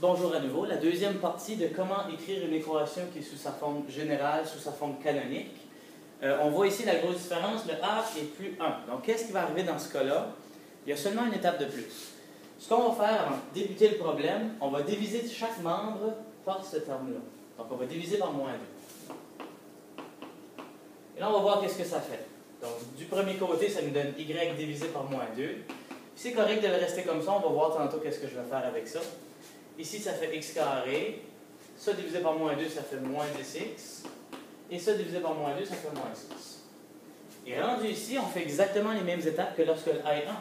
Bonjour à nouveau. La deuxième partie de comment écrire une équation qui est sous sa forme générale, sous sa forme canonique. On voit ici la grosse différence, le A est plus 1. Donc, qu'est-ce qui va arriver dans ce cas-là? Il y a seulement une étape de plus. Ce qu'on va faire avant de débuter le problème, on va diviser chaque membre par ce terme-là. Donc, on va diviser par moins 2. Et là, on va voir qu'est-ce que ça fait. Donc, du premier côté, ça nous donne y divisé par moins 2. C'est correct de le rester comme ça. On va voir tantôt qu'est-ce que je vais faire avec ça. Ici, ça fait x carré. Ça divisé par moins 2, ça fait moins 10x. Et ça divisé par moins 2, ça fait moins 6. Et rendu ici, on fait exactement les mêmes étapes que lorsque le A est 1.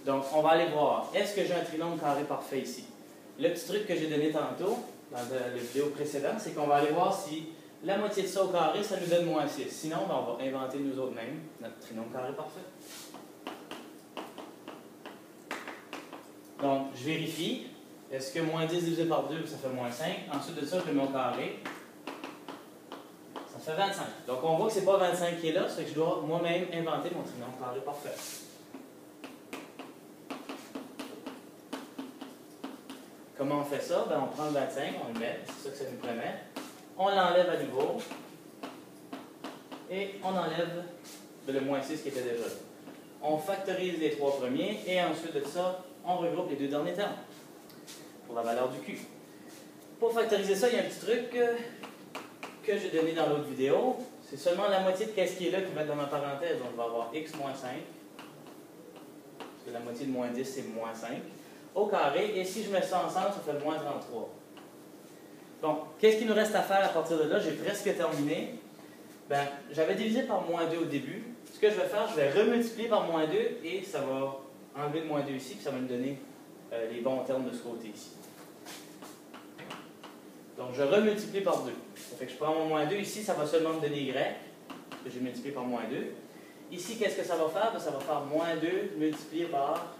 Donc, on va aller voir, est-ce que j'ai un trinôme carré parfait ici? Le petit truc que j'ai donné tantôt, dans la vidéo précédente, c'est qu'on va aller voir si la moitié de ça au carré, ça nous donne moins 6. Sinon, ben, on va inventer nous autres mêmes notre trinôme carré parfait. Donc, je vérifie. Est-ce que moins 10 divisé par 2, ça fait moins 5? Ensuite de ça, je le mets au carré. Ça fait 25. Donc, on voit que ce n'est pas 25 qui est là, c'est que je dois moi-même inventer mon trinôme carré parfait. Comment on fait ça? Ben, on prend le 25, on le met, c'est ça que ça nous permet. On l'enlève à nouveau. Et on enlève le moins 6 qui était déjà là. On factorise les trois premiers et ensuite de ça, on regroupe les deux derniers termes pour la valeur du Q. Pour factoriser ça, il y a un petit truc que j'ai donné dans l'autre vidéo. C'est seulement la moitié de ce qui est là qui va être dans ma parenthèse. Donc, on va avoir x moins 5. Parce que la moitié de moins 10, c'est moins 5. Au carré. Et si je mets ça ensemble, ça fait moins 33. Bon, qu'est-ce qu'il nous reste à faire à partir de là? J'ai presque terminé. Ben, j'avais divisé par moins 2 au début. Ce que je vais faire, je vais remultiplier par moins 2 et ça va enlever le moins 2 ici, puis ça va me donner les bons termes de ce côté ici. Donc, je remultiplie par 2. Ça fait que je prends mon moins 2. Ici, ça va seulement me donner y, que j'ai multiplié par moins 2. Ici, qu'est-ce que ça va faire? Ben, ça va faire moins 2 multiplié par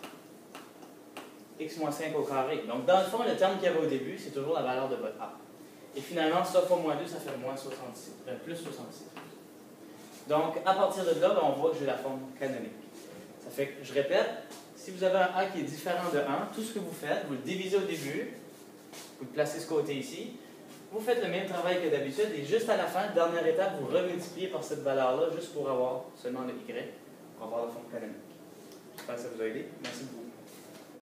x moins 5 au carré. Donc, dans le fond, le terme qu'il y avait au début, c'est toujours la valeur de votre A. Et finalement, ça fois moins 2, ça fait moins 66, plus 66. Donc, à partir de là, ben, on voit que j'ai la forme canonique. Ça fait que, je répète, si vous avez un A qui est différent de 1, tout ce que vous faites, vous le divisez au début, vous le placez ce côté ici, vous faites le même travail que d'habitude, et juste à la fin, dernière étape, vous remultipliez par cette valeur-là, juste pour avoir seulement le Y, pour avoir la forme canonique. J'espère que ça vous a aidé. Merci beaucoup.